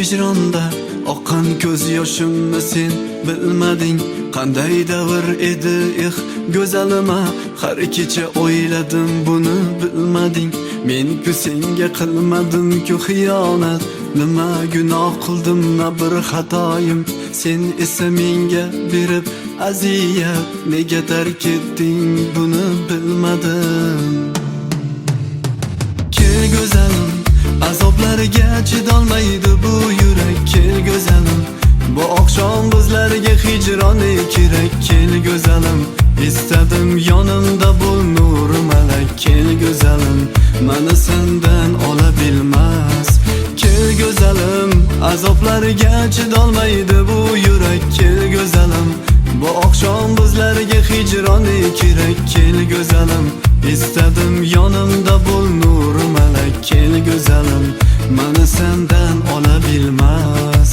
hicronda oqqan ko'z yoshimni sen bilmading. Qanday davr edi go'zalima, har kecha o'yladim buni bilmading. Men-ku senga qilmadim-ku xiyonat, nima gunoh qildim, na bir xatoyim. Sen esa menga berib aziyat, nega tark etding buni bilmadim. Kel go'zalim, azoblarga chidolmaydi bu yurak. Kel go'zalim, bu oqshom bizlarga hijroni kerak. Kel go'zalim, istadim yonimda bo'l nur malak. Kel go'zalim, mani sendan ola bilmas. Kel go'zalim, azoblarga chidolmaydi bu yurak. Kel go'zalim, bu oqshom bizlarga hijroni kerak. Kel go'zalim, istadim yonimda bo'l nur malak. Kel go'zalim, mani sendan ola bilmas.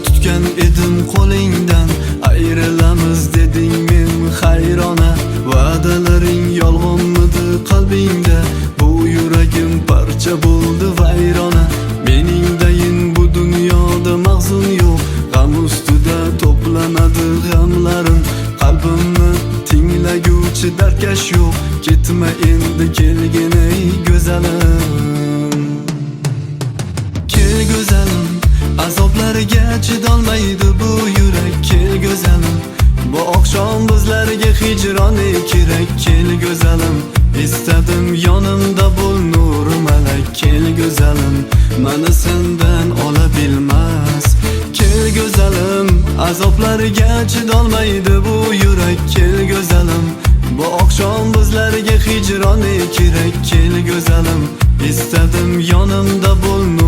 Tutgan edim qo'lingdan, ayrilamiz deding men hayrona. Va'dalaring yolg'onmidi qalbingda, bu yuragim parcha bo'ldi vayrona. Meningdayin bu dunyoda mahzun yo'q, g'am ustida to'planadi g'amlarim. Qalbimni tinglaguvchi darkash yo'q, ketma endi kelgin ey go'zalim. Kel go'zalim, azoblarga chidolmaydi bu yurak. Kel go'zalim, bu oqshom bizlarga hijroni kerak. Kel go'zalim, istadim yonimda bo'l nur malak. Kel go'zalim, mani sendan ola bilmas. Kel go'zalim, azoblarga chidolmaydi bu yurak. Kel go'zalim, bu oqshom bizlarga hijroni kerak. Kel go'zalim, istadim yonimda bo'l nur